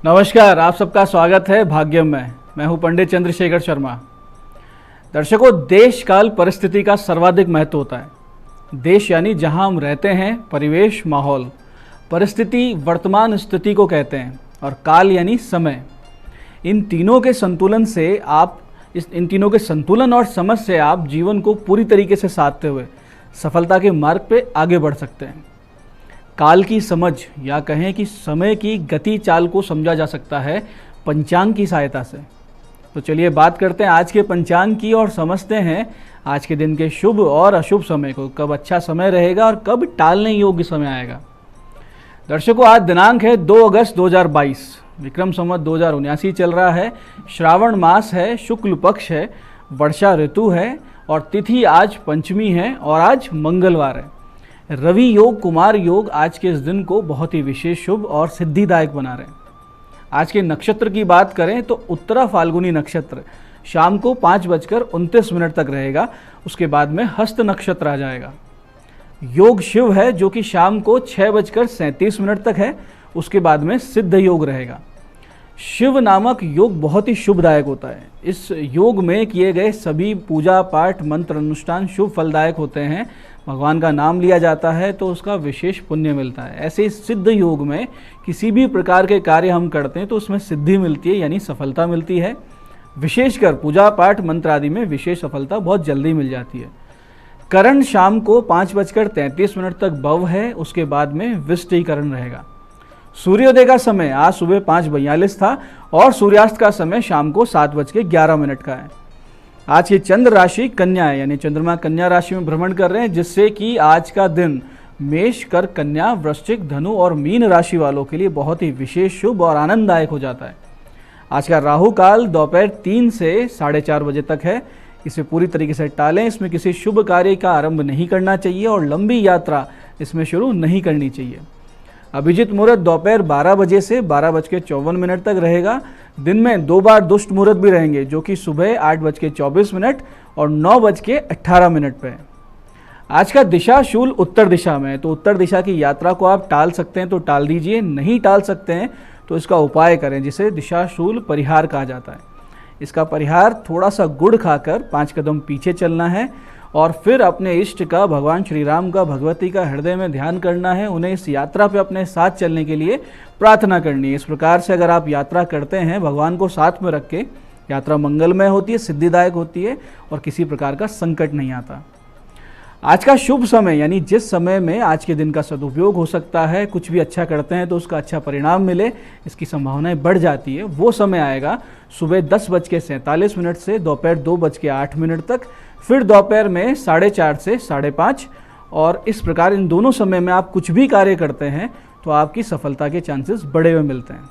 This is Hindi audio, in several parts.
नमस्कार, आप सबका स्वागत है भाग्यम में। मैं हूं पंडित चंद्रशेखर शर्मा। दर्शकों, देश काल परिस्थिति का सर्वाधिक महत्व होता है। देश यानी जहां हम रहते हैं, परिवेश, माहौल। परिस्थिति वर्तमान स्थिति को कहते हैं और काल यानी समय। इन तीनों के संतुलन और समझ से आप जीवन को पूरी तरीके से साधते हुए सफलता के मार्ग पे आगे बढ़ सकते हैं। काल की समझ या कहें कि समय की गति चाल को समझा जा सकता है पंचांग की सहायता से। तो चलिए बात करते हैं आज के पंचांग की और समझते हैं आज के दिन के शुभ और अशुभ समय को, कब अच्छा समय रहेगा और कब टालने योग्य समय आएगा। दर्शकों, आज दिनांक है 2 अगस्त 2022, विक्रम संवत 2079 चल रहा है। श्रावण मास है, शुक्ल पक्ष है, वर्षा ऋतु है और तिथि आज पंचमी है और आज मंगलवार है। रवि योग, कुमार योग आज के इस दिन को बहुत ही विशेष, शुभ और सिद्धिदायक बना रहे हैं। आज के नक्षत्र की बात करें तो उत्तरा फाल्गुनी नक्षत्र शाम को 5:29 तक रहेगा। उसके बाद में हस्त नक्षत्र आ जाएगा। योग शिव है जो कि शाम को 6:37 तक है। उसके बाद में सिद्ध योग रहेगा। शिव नामक योग बहुत ही शुभदायक होता है। इस योग में किए गए सभी पूजा पाठ, मंत्र, अनुष्ठान शुभ फलदायक होते हैं। भगवान का नाम लिया जाता है तो उसका विशेष पुण्य मिलता है। ऐसे ही सिद्ध योग में किसी भी प्रकार के कार्य हम करते हैं तो उसमें सिद्धि मिलती है, यानी सफलता मिलती है। विशेषकर पूजा पाठ, मंत्र आदि में विशेष सफलता बहुत जल्दी मिल जाती है। करण शाम को 5:33 तक भव है। उसके बाद में विष्टिकरण रहेगा। सूर्योदय का समय आज सुबह 5:42 था और सूर्यास्त का समय शाम को 7:11 का है। आज की चंद्र राशि कन्या है, यानी चंद्रमा कन्या राशि में भ्रमण कर रहे हैं, जिससे कि आज का दिन मेष, कर्क, कन्या, वृश्चिक, धनु और मीन राशि वालों के लिए बहुत ही विशेष, शुभ और आनंददायक हो जाता है। आज का राहु काल दोपहर 3 से 4:30 बजे तक है। इसे पूरी तरीके से टालें। इसमें किसी शुभ कार्य का आरंभ नहीं करना चाहिए और लंबी यात्रा इसमें शुरू नहीं करनी चाहिए। अभिजीत मुहूर्त दोपहर 12 बजे से 12:54 तक रहेगा। दिन में 2 बार दुष्ट मुहूर्त भी रहेंगे, जो कि सुबह 8:24 और 9:18 पे है। आज का दिशा शूल उत्तर दिशा में है, तो उत्तर दिशा की यात्रा को आप टाल सकते हैं तो टाल दीजिए, नहीं टाल सकते हैं तो इसका उपाय करें, जिसे दिशा शूल परिहार कहा जाता है। इसका परिहार थोड़ा सा गुड़ खाकर 5 कदम पीछे चलना है और फिर अपने इष्ट का, भगवान श्री राम का, भगवती का हृदय में ध्यान करना है। उन्हें इस यात्रा पे अपने साथ चलने के लिए प्रार्थना करनी है। इस प्रकार से अगर आप यात्रा करते हैं, भगवान को साथ में रख के, यात्रा मंगलमय होती है, सिद्धिदायक होती है और किसी प्रकार का संकट नहीं आता। आज का शुभ समय, यानी जिस समय में आज के दिन का सदुपयोग हो सकता है, कुछ भी अच्छा करते हैं तो उसका अच्छा परिणाम मिले, इसकी संभावनाएं बढ़ जाती है, वो समय आएगा सुबह 10:47 से दोपहर 2:08 तक, फिर दोपहर में 4:30 से 5:30। और इस प्रकार इन दोनों समय में आप कुछ भी कार्य करते हैं तो आपकी सफलता के चांसेस बढ़े हुए मिलते हैं।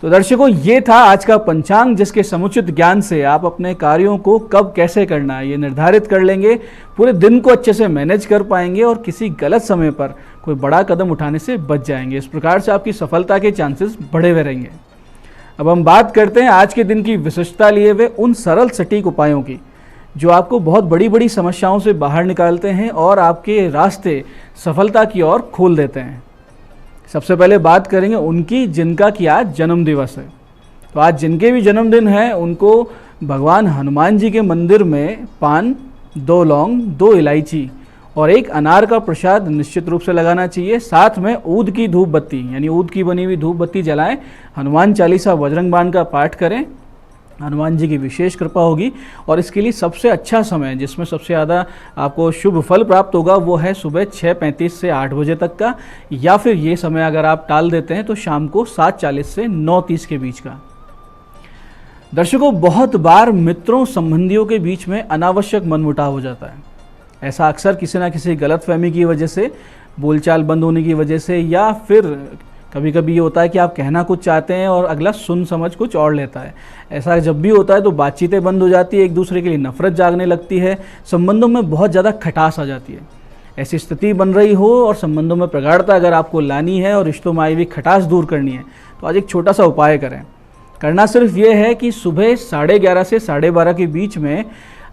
तो दर्शकों, ये था आज का पंचांग, जिसके समुचित ज्ञान से आप अपने कार्यों को कब कैसे करना है ये निर्धारित कर लेंगे, पूरे दिन को अच्छे से मैनेज कर पाएंगे और किसी गलत समय पर कोई बड़ा कदम उठाने से बच जाएंगे। इस प्रकार से आपकी सफलता के चांसेस बढ़े हुए रहेंगे। अब हम बात करते हैं आज के दिन की विशिष्टता लिए हुए उन सरल सटीक उपायों की, जो आपको बहुत बड़ी बड़ी समस्याओं से बाहर निकालते हैं और आपके रास्ते सफलता की ओर खोल देते हैं। सबसे पहले बात करेंगे उनकी जिनका कि आज जन्म दिवस है। तो आज जिनके भी जन्मदिन है उनको भगवान हनुमान जी के मंदिर में पान, 2 लौंग, 2 इलायची और 1 अनार का प्रसाद निश्चित रूप से लगाना चाहिए। साथ में ऊद की धूप बत्ती, यानी ऊद की बनी हुई धूप बत्ती जलाएं। हनुमान चालीसा, बजरंग बाण का पाठ करें। हनुमान जी की विशेष कृपा होगी। और इसके लिए सबसे अच्छा समय, जिसमें सबसे ज़्यादा आपको शुभ फल प्राप्त होगा, वो है सुबह 6:35 से 8 बजे तक का, या फिर ये समय अगर आप टाल देते हैं तो शाम को 7:40 से 9:30 के बीच का। दर्शकों, बहुत बार मित्रों, संबंधियों के बीच में अनावश्यक मनमुटाव हो जाता है। ऐसा अक्सर किसी ना किसी गलतफहमी की वजह से, बोलचाल बंद होने की वजह से, या फिर कभी कभी ये होता है कि आप कहना कुछ चाहते हैं और अगला सुन समझ कुछ और लेता है। ऐसा जब भी होता है तो बातचीतें बंद हो जाती है, एक दूसरे के लिए नफरत जागने लगती है, संबंधों में बहुत ज़्यादा खटास आ जाती है। ऐसी स्थिति बन रही हो और संबंधों में प्रगाढ़ता अगर आपको लानी है और रिश्तों में आई हुई खटास दूर करनी है, तो आज एक छोटा सा उपाय करें। करना सिर्फ ये है कि सुबह 11:30 से 12:30 के बीच में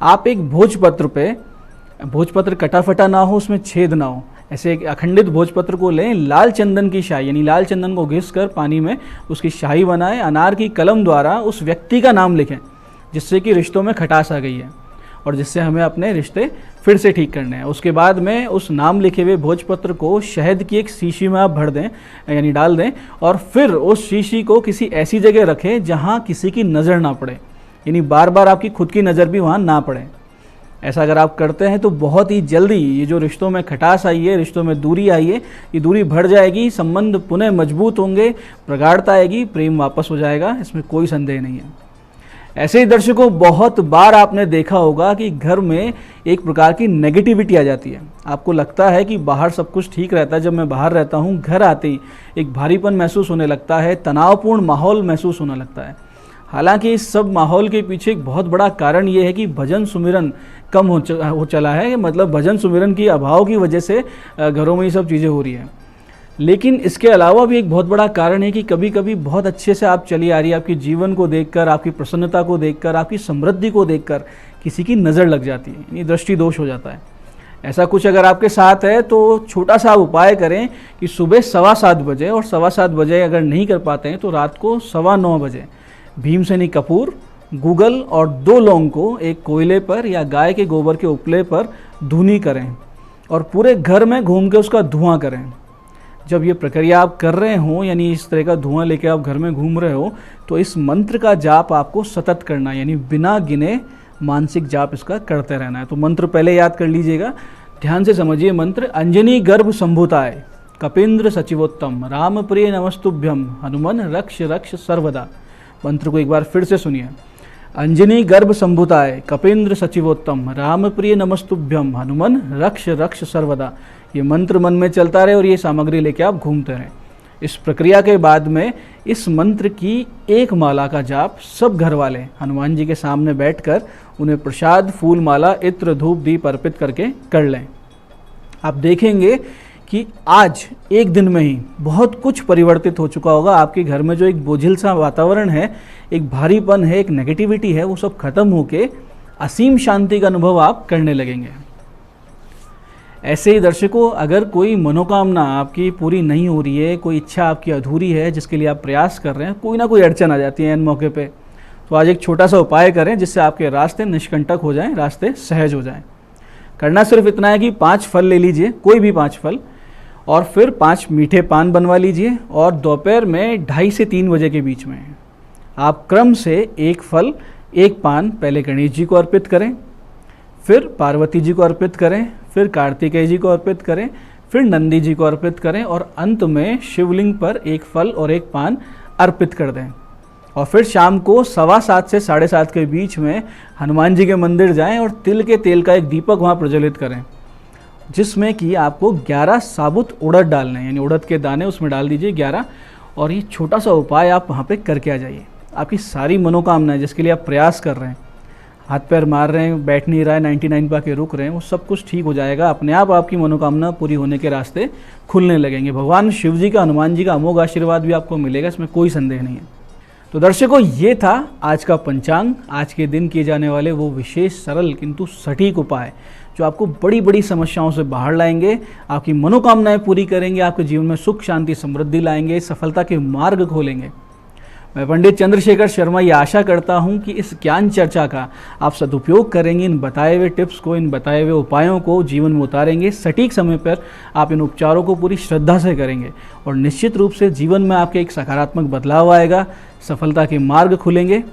आप एक भोजपत्र पे, भोजपत्र कटा फटा ना हो, उसमें छेद ना हो, ऐसे एक अखंडित भोजपत्र को लें, लाल चंदन की शाही यानी लाल चंदन को घिस कर पानी में उसकी शाही बनाएं, अनार की कलम द्वारा उस व्यक्ति का नाम लिखें जिससे कि रिश्तों में खटास आ गई है और जिससे हमें अपने रिश्ते फिर से ठीक करने हैं। उसके बाद में उस नाम लिखे हुए भोजपत्र को शहद की एक शीशी में आप भर दें यानी डाल दें और फिर उस शीशी को किसी ऐसी जगह रखें जहाँ किसी की नज़र ना पड़े, यानी बार बार आपकी खुद की नज़र भी वहाँ ना पड़े। ऐसा अगर आप करते हैं तो बहुत ही जल्दी ये जो रिश्तों में खटास आई है, रिश्तों में दूरी आई है, ये दूरी बढ़ जाएगी, संबंध पुनः मजबूत होंगे, प्रगाढ़ता आएगी, प्रेम वापस हो जाएगा, इसमें कोई संदेह नहीं है। ऐसे ही दर्शकों बहुत बार आपने देखा होगा कि घर में एक प्रकार की नेगेटिविटी आ जाती है। आपको लगता है कि बाहर सब कुछ ठीक रहता है, जब मैं बाहर रहता हूँ घर आते ही एक भारीपन महसूस होने लगता है, तनावपूर्ण माहौल महसूस होने लगता है। हालांकि इस सब माहौल के पीछे एक बहुत बड़ा कारण ये है कि भजन सुमिरन कम हो चला है, मतलब भजन सुमिरन की अभाव की वजह से घरों में ये सब चीज़ें हो रही हैं। लेकिन इसके अलावा भी एक बहुत बड़ा कारण है कि कभी कभी बहुत अच्छे से आप चली आ रही है, आपके जीवन को देखकर, आपकी प्रसन्नता को देखकर, आपकी समृद्धि को देखकर किसी की नज़र लग जाती है, यानी दृष्टि दोष हो जाता है। ऐसा कुछ अगर आपके साथ है तो छोटा सा उपाय करें कि सुबह 7:15 बजे और 7:15 बजे अगर नहीं कर पाते हैं तो रात को 9:15 बजे भीमसेनी कपूर, गूगल और 2 लौंग को एक कोयले पर या गाय के गोबर के उपले पर धुनी करें और पूरे घर में घूम के उसका धुआं करें। जब ये प्रक्रिया आप कर रहे हो यानी इस तरह का धुआं लेके आप घर में घूम रहे हो तो इस मंत्र का जाप आपको सतत करना है, यानी बिना गिने मानसिक जाप इसका करते रहना है। तो मंत्र पहले याद कर लीजिएगा, ध्यान से समझिए मंत्र। अंजनी गर्भ संभुताय कपींद्र सचिवोत्तम राम प्रिय नमस्तुभ्यम हनुमन रक्ष रक्ष सर्वदा। मंत्र को एक बार फिर से सुनिए। अंजनी गर्भ संभुताय कपींद्र सचिवोत्तम राम प्रिय नमस्तुभ्यम हनुमन रक्ष रक्ष सर्वदा। ये मंत्र मन में चलता रहे और ये सामग्री लेके आप घूमते रहें। इस प्रक्रिया के बाद में इस मंत्र की एक माला का जाप सब घर वाले हनुमान जी के सामने बैठकर उन्हें प्रसाद, फूल माला, इत्र, धूप, दीप अर्पित करके कर लें। आप देखेंगे कि आज एक दिन में ही बहुत कुछ परिवर्तित हो चुका होगा। आपके घर में जो एक बोझिल सा वातावरण है, एक भारीपन है, एक नेगेटिविटी है, वो सब खत्म होके असीम शांति का अनुभव आप करने लगेंगे। ऐसे ही दर्शकों अगर कोई मनोकामना आपकी पूरी नहीं हो रही है, कोई इच्छा आपकी अधूरी है जिसके लिए आप प्रयास कर रहे हैं, कोई ना कोई अड़चन आ जाती है इन मौके पे, तो आज एक छोटा सा उपाय करें जिससे आपके रास्ते निष्कंटक हो जाएं, रास्ते सहज हो जाएं। करना सिर्फ इतना है कि 5 फल ले लीजिए, कोई भी 5 फल, और फिर 5 मीठे पान बनवा लीजिए और दोपहर में 2:30 से 3 बजे के बीच में आप क्रम से 1 फल 1 पान पहले गणेश जी को अर्पित करें, फिर पार्वती जी को अर्पित करें, फिर कार्तिकेय जी को अर्पित करें, फिर नंदी जी को अर्पित करें और अंत में शिवलिंग पर 1 फल और 1 पान अर्पित कर दें। और फिर शाम को 7:15 से 7:30 के बीच में हनुमान जी के मंदिर जाएं और तिल के तेल का एक दीपक वहाँ प्रज्वलित करें जिसमें कि आपको 11 साबुत उड़द डालने हैं, यानी उड़द के दाने उसमें डाल दीजिए 11, और ये छोटा सा उपाय आप वहाँ पे करके आ जाइए। आपकी सारी मनोकामनाएं जिसके लिए आप प्रयास कर रहे हैं, हाथ पैर मार रहे हैं, बैठ नहीं रहा है, 99 पा के रुक रहे हैं, वो सब कुछ ठीक हो जाएगा। अपने आप आपकी मनोकामना पूरी होने के रास्ते खुलने लगेंगे। भगवान शिव जी का, हनुमान जी का अमोघ आशीर्वाद भी आपको मिलेगा, इसमें कोई संदेह नहीं है। तो दर्शकों ये था आज का पंचांग, आज के दिन किए जाने वाले वो विशेष सरल किंतु सटीक उपाय जो आपको बड़ी बड़ी समस्याओं से बाहर लाएंगे, आपकी मनोकामनाएं पूरी करेंगे, आपके जीवन में सुख, शांति, समृद्धि लाएंगे, सफलता के मार्ग खोलेंगे। मैं पंडित चंद्रशेखर शर्मा ये आशा करता हूँ कि इस ज्ञान चर्चा का आप सदुपयोग करेंगे, इन बताए हुए टिप्स को, इन बताए हुए उपायों को जीवन में उतारेंगे, सटीक समय पर आप इन उपचारों को पूरी श्रद्धा से करेंगे और निश्चित रूप से जीवन में आपके एक सकारात्मक बदलाव आएगा, सफलता के मार्ग खुलेंगे।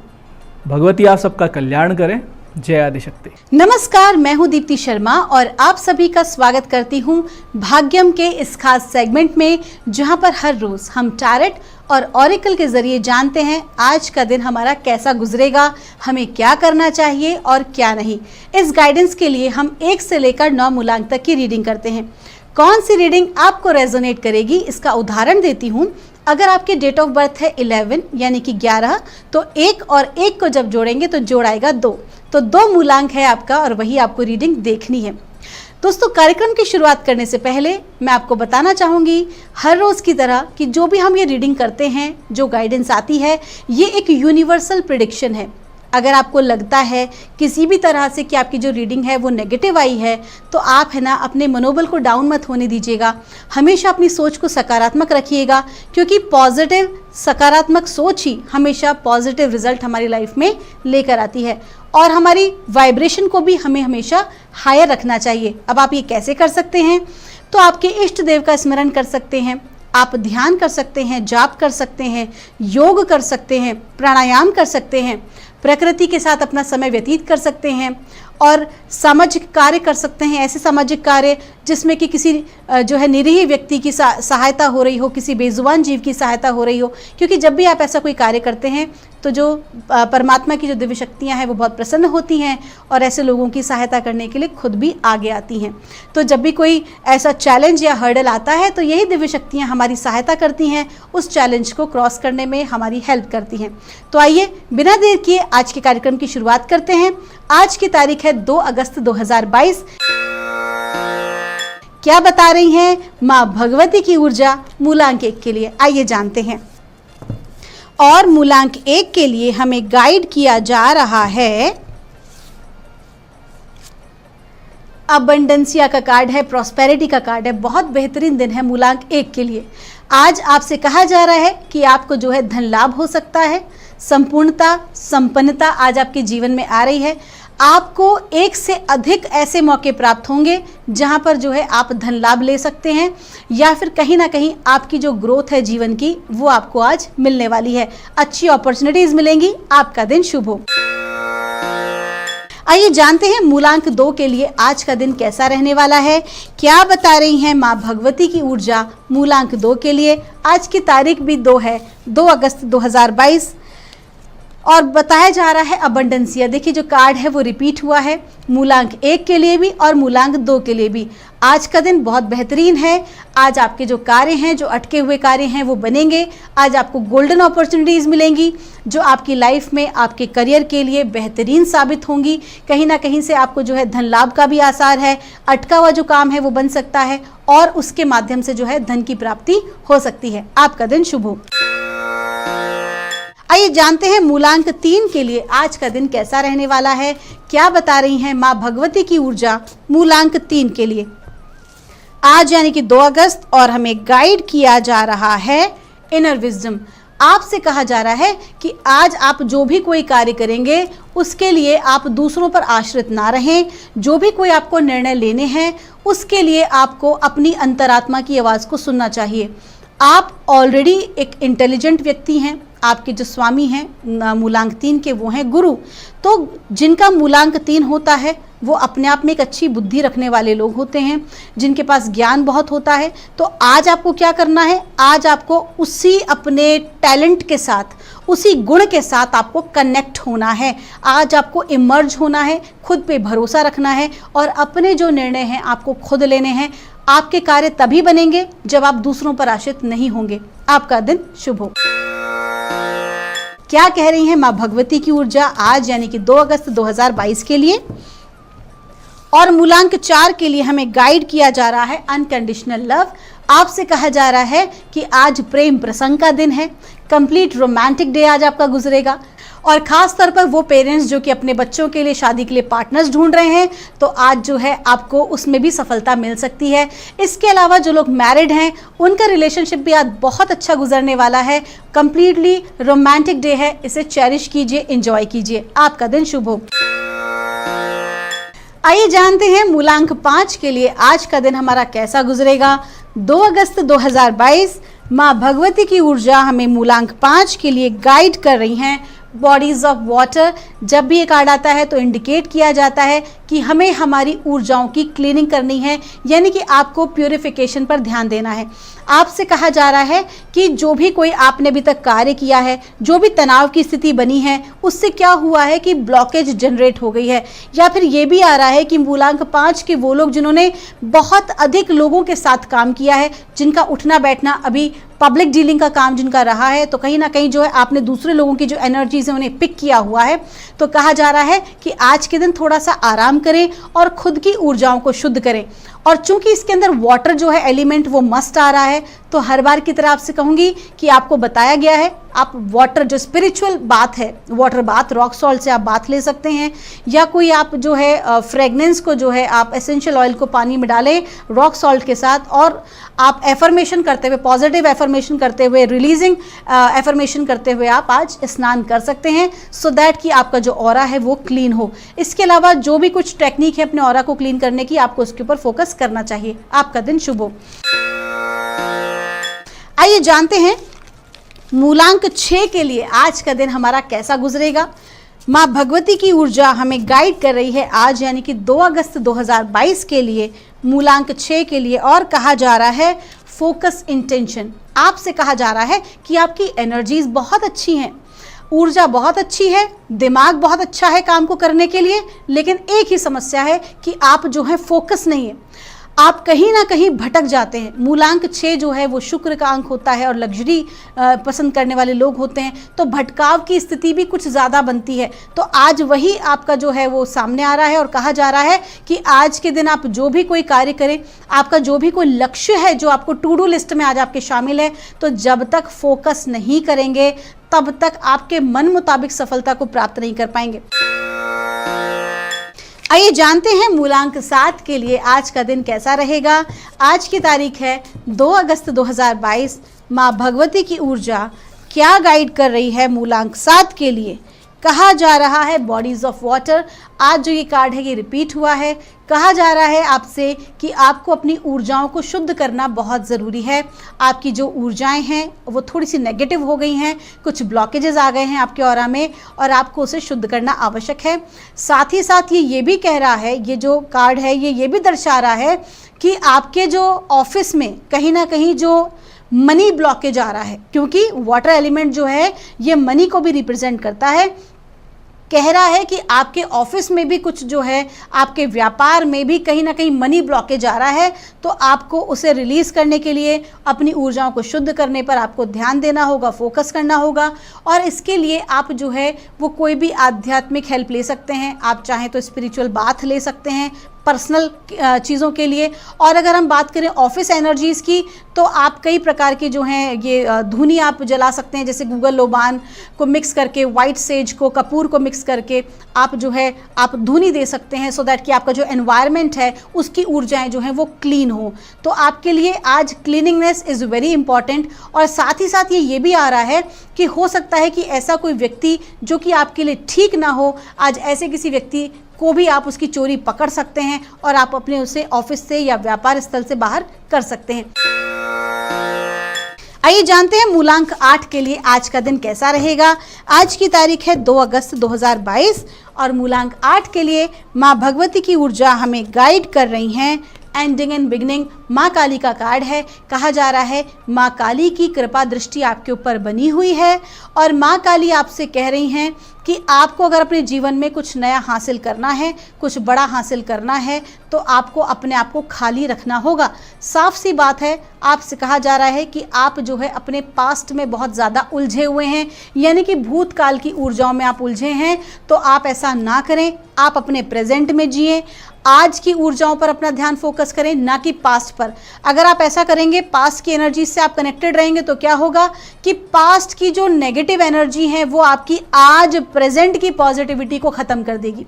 भगवती आप सबका कल्याण करें। जय आदिशक्ति। नमस्कार, मैं हूं दीप्ति शर्मा और आप सभी का स्वागत करती हूं भाग्यम के इस खास सेगमेंट में, जहां पर हर रोज हम टैरेट और ऑरिकल के जरिए जानते हैं आज का दिन हमारा कैसा गुजरेगा, हमें क्या करना चाहिए और क्या नहीं। इस गाइडेंस के लिए हम 1 से लेकर 9 मूलांक तक की रीडिंग करते हैं। कौन सी रीडिंग आपको रेजोनेट करेगी इसका उदाहरण देती हूँ। अगर आपके डेट ऑफ बर्थ है 11 यानी कि 11, तो 1 और 1 को जब जोड़ेंगे तो जोड़ आएगा 2, तो 2 मूलांक है आपका और वही आपको रीडिंग देखनी है। दोस्तों, कार्यक्रम की शुरुआत करने से पहले मैं आपको बताना चाहूँगी हर रोज़ की तरह कि जो भी हम ये रीडिंग करते हैं, जो गाइडेंस आती है, ये एक यूनिवर्सल प्रेडिक्शन है। अगर आपको लगता है किसी भी तरह से कि आपकी जो रीडिंग है वो नेगेटिव आई है, तो आप है ना अपने मनोबल को डाउन मत होने दीजिएगा। हमेशा अपनी सोच को सकारात्मक रखिएगा, क्योंकि पॉजिटिव सकारात्मक सोच ही हमेशा पॉजिटिव रिजल्ट हमारी लाइफ में लेकर आती है। और हमारी वाइब्रेशन को भी हमें हमेशा हायर रखना चाहिए। अब आप ये कैसे कर सकते हैं? तो आपके इष्ट देव का स्मरण कर सकते हैं, आप ध्यान कर सकते हैं, जाप कर सकते हैं, योग कर सकते हैं, प्राणायाम कर सकते हैं, प्रकृति के साथ अपना समय व्यतीत कर सकते हैं और सामाजिक कार्य कर सकते हैं। ऐसे सामाजिक कार्य जिसमें कि किसी जो है निरीह व्यक्ति की सहायता हो रही हो, किसी बेजुबान जीव की सहायता हो रही हो, क्योंकि जब भी आप ऐसा कोई कार्य करते हैं तो जो परमात्मा की जो दिव्य शक्तियाँ हैं वो बहुत प्रसन्न होती हैं और ऐसे लोगों की सहायता करने के लिए खुद भी आगे आती हैं। तो जब भी कोई ऐसा चैलेंज या हर्डल आता है तो यही दिव्य शक्तियाँ हमारी सहायता करती हैं, उस चैलेंज को क्रॉस करने में हमारी हेल्प करती हैं। तो आइए बिना देर किए आज के कार्यक्रम की शुरुआत करते हैं। आज की तारीख है 2 अगस्त 2022। क्या बता रही हैं माँ भगवती की ऊर्जा मूलांक 1 के लिए, आइए जानते हैं। और मूलांक 1 के लिए हमें गाइड किया जा रहा है, अबंडेंसिया का कार्ड है, प्रॉस्पेरिटी का कार्ड है। बहुत बेहतरीन दिन है मूलांक 1 के लिए। आज आपसे कहा जा रहा है कि आपको जो है धन लाभ हो सकता है, संपूर्णता संपन्नता आज आपके जीवन में आ रही है। आपको एक से अधिक ऐसे मौके प्राप्त होंगे जहां पर जो है आप धन लाभ ले सकते हैं, या फिर कहीं ना कहीं आपकी जो ग्रोथ है जीवन की वो आपको आज मिलने वाली है। अच्छी अपॉर्चुनिटीज मिलेंगी, आपका दिन शुभ हो। आइए जानते हैं मूलांक 2 के लिए आज का दिन कैसा रहने वाला है। क्या बता रही हैं माँ भगवती की ऊर्जा मूलांक 2 के लिए। आज की तारीख भी 2 है, 2 अगस्त 2022 और बताया जा रहा है अबंडेंसिया। देखिए जो कार्ड है वो रिपीट हुआ है मूलांक 1 के लिए भी और मूलांक 2 के लिए भी। आज का दिन बहुत बेहतरीन है। आज आपके जो कार्य हैं, जो अटके हुए कार्य हैं वो बनेंगे। आज आपको गोल्डन अपॉर्चुनिटीज़ मिलेंगी जो आपकी लाइफ में आपके करियर के लिए बेहतरीन साबित होंगी। कहीं ना कहीं से आपको जो है धन लाभ का भी आसार है, अटका हुआ जो काम है वो बन सकता है और उसके माध्यम से जो है धन की प्राप्ति हो सकती है। आपका दिन शुभ हो। आइए जानते हैं मूलांक 3 के लिए आज का दिन कैसा रहने वाला है। क्या बता रही हैं माँ भगवती की ऊर्जा मूलांक 3 के लिए। आज यानी कि 2 अगस्त और हमें गाइड किया जा रहा है इनर विजडम। आपसे कहा जा रहा है कि आज आप जो भी कोई कार्य करेंगे उसके लिए आप दूसरों पर आश्रित ना रहें। जो भी कोई आपको निर्णय लेने हैं उसके लिए आपको अपनी अंतरात्मा की आवाज़ को सुनना चाहिए। आप ऑलरेडी एक इंटेलिजेंट व्यक्ति हैं। आपके जो स्वामी हैं मूलांक 3 के वो हैं गुरु। तो जिनका मूलांक 3 होता है वो अपने आप में एक अच्छी बुद्धि रखने वाले लोग होते हैं, जिनके पास ज्ञान बहुत होता है। तो आज आपको क्या करना है, आज आपको उसी अपने टैलेंट के साथ, उसी गुण के साथ आपको कनेक्ट होना है। आज आपको इमर्ज होना है, खुद पे भरोसा रखना है और अपने जो निर्णय हैं आपको खुद लेने हैं। आपके कार्य तभी बनेंगे जब आप दूसरों पर आश्रित नहीं होंगे। आपका दिन शुभ हो। क्या कह रही हैं माँ भगवती की ऊर्जा आज यानी कि 2 अगस्त 2022 के लिए। और मूलांक 4 के लिए हमें गाइड किया जा रहा है अनकंडीशनल लव। आपसे कहा जा रहा है कि आज प्रेम प्रसंग का दिन है। कंप्लीट रोमांटिक डे आज आपका गुजरेगा और ख़ास तौर पर वो पेरेंट्स जो कि अपने बच्चों के लिए शादी के लिए पार्टनर्स ढूंढ रहे हैं तो आज जो है आपको उसमें भी सफलता मिल सकती है। इसके अलावा जो लोग मैरिड हैं उनका रिलेशनशिप भी आज बहुत अच्छा गुजरने वाला है। कंप्लीटली रोमांटिक डे है, इसे चेरिश कीजिए, एंजॉय कीजिए। आपका दिन शुभ हो। आइए जानते हैं मूलांक 5 के लिए आज का दिन हमारा कैसा गुजरेगा। 2 अगस्त 2022 माँ भगवती की ऊर्जा हमें मूलांक 5 के लिए गाइड कर रही हैं बॉडीज ऑफ वाटर। जब भी ये कार्ड आता है तो इंडिकेट किया जाता है कि हमें हमारी ऊर्जाओं की क्लीनिंग करनी है, यानी कि आपको प्यूरिफिकेशन पर ध्यान देना है। आपसे कहा जा रहा है कि जो भी कोई आपने अभी तक कार्य किया है, जो भी तनाव की स्थिति बनी है, उससे क्या हुआ है कि ब्लॉकेज जनरेट हो गई है। या फिर ये भी आ रहा है कि मूलांक 5 के वो लोग जिन्होंने बहुत अधिक लोगों के साथ काम किया है, जिनका उठना बैठना अभी पब्लिक डीलिंग का काम जिनका रहा है, तो कहीं ना कहीं जो है आपने दूसरे लोगों की जो एनर्जीज है उन्हें पिक किया हुआ है। तो कहा जा रहा है कि आज के दिन थोड़ा सा आराम करें और खुद की ऊर्जाओं को शुद्ध करें। और चूंकि इसके अंदर वाटर जो है एलिमेंट वो मस्ट आ रहा है, तो हर बार की तरह आपसे कहूंगी कि आपको बताया गया है आप वाटर जो स्पिरिचुअल बात है, वाटर बाथ, रॉक सॉल्ट से आप बाथ ले सकते हैं, या कोई आप जो है फ्रेगनेंस को जो है आप एसेंशियल ऑयल को पानी में डालें रॉक सॉल्ट के साथ, और आप एफर्मेशन करते हुए, पॉजिटिव एफर्मेशन करते हुए, रिलीजिंग एफर्मेशन करते हुए आप आज स्नान कर सकते हैं, सो दैट कि आपका जो ऑरा है वो क्लीन हो। इसके अलावा जो भी कुछ टेक्निक है अपने ऑरा को क्लीन करने की, आपको उसके ऊपर फोकस करना चाहिए। आपका दिन शुभ हो। आइए जानते हैं मूलांक 6 के लिए आज का दिन हमारा कैसा गुजरेगा। माँ भगवती की ऊर्जा हमें गाइड कर रही है आज यानी कि 2 अगस्त 2022 के लिए मूलांक 6 के लिए, और कहा जा रहा है फोकस इंटेंशन। आपसे कहा जा रहा है कि आपकी एनर्जीज बहुत अच्छी हैं, ऊर्जा बहुत अच्छी है, दिमाग बहुत अच्छा है काम को करने के लिए, लेकिन एक ही समस्या है कि आप जो है फोकस नहीं है, आप कहीं ना कहीं भटक जाते हैं। मूलांक 6 जो है वो शुक्र का अंक होता है और लग्जरी पसंद करने वाले लोग होते हैं, तो भटकाव की स्थिति भी कुछ ज़्यादा बनती है। तो आज वही आपका जो है वो सामने आ रहा है और कहा जा रहा है कि आज के दिन आप जो भी कोई कार्य करें, आपका जो भी कोई लक्ष्य है जो आपको टू डू लिस्ट में आज आपके शामिल है, तो जब तक फोकस नहीं करेंगे तब तक आपके मन मुताबिक सफलता को प्राप्त नहीं कर पाएंगे। आइए जानते हैं मूलांक 7 के लिए आज का दिन कैसा रहेगा। आज की तारीख है 2 अगस्त 2022। माँ भगवती की ऊर्जा क्या गाइड कर रही है मूलांक 7 के लिए। कहा जा रहा है बॉडीज ऑफ वाटर। आज जो ये कार्ड है ये रिपीट हुआ है। कहा जा रहा है आपसे कि आपको अपनी ऊर्जाओं को शुद्ध करना बहुत ज़रूरी है। आपकी जो ऊर्जाएं हैं वो थोड़ी सी नेगेटिव हो गई हैं, कुछ ब्लॉकेजेस आ गए हैं आपके ऑरा में और आपको उसे शुद्ध करना आवश्यक है। साथ ही साथ ये भी कह रहा है, ये जो कार्ड है ये भी दर्शा रहा है कि आपके जो ऑफिस में कहीं ना कहीं जो मनी ब्लॉकेज आ रहा है, क्योंकि वाटर एलिमेंट जो है ये मनी को भी रिप्रेजेंट करता है। कह रहा है कि आपके ऑफिस में भी कुछ जो है, आपके व्यापार में भी कहीं ना कहीं मनी ब्लॉकेज आ रहा है, तो आपको उसे रिलीज़ करने के लिए अपनी ऊर्जाओं को शुद्ध करने पर आपको ध्यान देना होगा, फोकस करना होगा। और इसके लिए आप जो है वो कोई भी आध्यात्मिक हेल्प ले सकते हैं। आप चाहें तो स्पिरिचुअल बाथ ले सकते हैं पर्सनल चीज़ों के लिए। और अगर हम बात करें ऑफिस एनर्जीज़ की, तो आप कई प्रकार के जो हैं ये धुनी आप जला सकते हैं, जैसे गूगल लोबान को मिक्स करके, वाइट सेज को, कपूर को मिक्स करके आप जो है आप धुनी दे सकते हैं, सो दैट कि आपका जो एनवायरनमेंट है उसकी ऊर्जाएं जो हैं वो क्लीन हो। तो आपके लिए आज क्लीनिंगनेस इज़ वेरी इंपॉर्टेंट। और साथ ही साथ ये भी आ रहा है कि हो सकता है कि ऐसा कोई व्यक्ति जो कि आपके लिए ठीक ना हो, आज ऐसे किसी व्यक्ति को भी आप उसकी चोरी पकड़ सकते हैं और आप अपने उसे ऑफिस से या व्यापार स्थल से बाहर कर सकते हैं। आइए जानते हैं मूलांक 8 के लिए आज का दिन कैसा रहेगा। आज की तारीख है 2 अगस्त 2022 और मूलांक 8 के लिए माँ भगवती की ऊर्जा हमें गाइड कर रही हैं एंडिंग एंड बिगनिंग। माँ काली का कार्ड है। कहा जा रहा है माँ काली की कृपा दृष्टि आपके ऊपर बनी हुई है और माँ काली आपसे कह रही हैं कि आपको अगर अपने जीवन में कुछ नया हासिल करना है, कुछ बड़ा हासिल करना है, तो आपको अपने आप को खाली रखना होगा। साफ सी बात है, आपसे कहा जा रहा है कि आप जो है अपने पास्ट में बहुत ज़्यादा उलझे हुए हैं, यानी कि भूतकाल की ऊर्जाओं में आप उलझे हैं। तो आप ऐसा ना करें, आप अपने प्रेजेंट में जिएं, आज की ऊर्जाओं पर अपना ध्यान फोकस करें, ना कि पास्ट पर। अगर आप ऐसा करेंगे, पास्ट की एनर्जी से आप कनेक्टेड रहेंगे, तो क्या होगा कि पास्ट की जो नेगेटिव एनर्जी है वो आपकी आज प्रेजेंट की पॉजिटिविटी को ख़त्म कर देगी।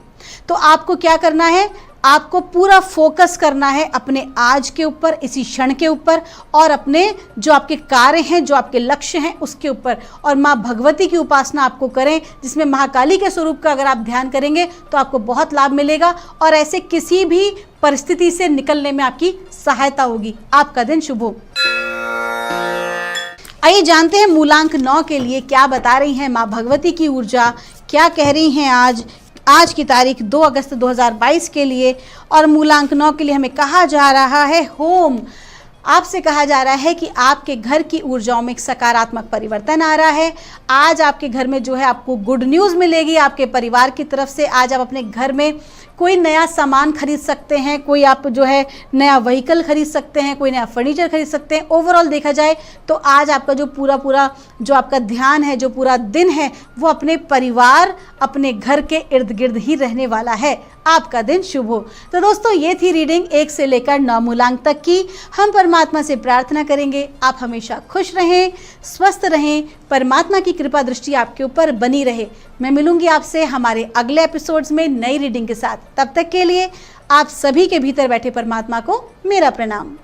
तो आपको क्या करना है, आपको पूरा फोकस करना है अपने आज के ऊपर, इसी क्षण के ऊपर, और अपने जो आपके कार्य हैं, जो आपके लक्ष्य हैं उसके ऊपर। और माँ भगवती की उपासना आपको करें, जिसमें महाकाली के स्वरूप का अगर आप ध्यान करेंगे तो आपको बहुत लाभ मिलेगा और ऐसे किसी भी परिस्थिति से निकलने में आपकी सहायता होगी। आपका दिन शुभ हो। आइए जानते हैं मूलांक 9 के लिए क्या बता रही हैं माँ भगवती की ऊर्जा, क्या कह रही हैं आज की तारीख 2 अगस्त 2022 के लिए। और मूलांक 9 के लिए हमें कहा जा रहा है होम। आपसे कहा जा रहा है कि आपके घर की ऊर्जाओं में एक सकारात्मक परिवर्तन आ रहा है। आज आपके घर में जो है आपको गुड न्यूज़ मिलेगी आपके परिवार की तरफ से। आज आप अपने घर में कोई नया सामान खरीद सकते हैं, कोई आप जो है नया व्हीकल खरीद सकते हैं, कोई नया फर्नीचर खरीद सकते हैं। ओवरऑल देखा जाए तो आज आपका जो पूरा जो आपका ध्यान है, जो पूरा दिन है, वो अपने परिवार, अपने घर के इर्द गिर्द ही रहने वाला है। आपका दिन शुभ हो। तो दोस्तों, ये थी रीडिंग 1 से लेकर 9 मूलांक तक की। हम परमात्मा से प्रार्थना करेंगे आप हमेशा खुश रहें, स्वस्थ रहें, परमात्मा की कृपा दृष्टि आपके ऊपर बनी रहे। मैं मिलूंगी आपसे हमारे अगले एपिसोड्स में नई रीडिंग के साथ। तब तक के लिए आप सभी के भीतर बैठे परमात्मा को मेरा प्रणाम।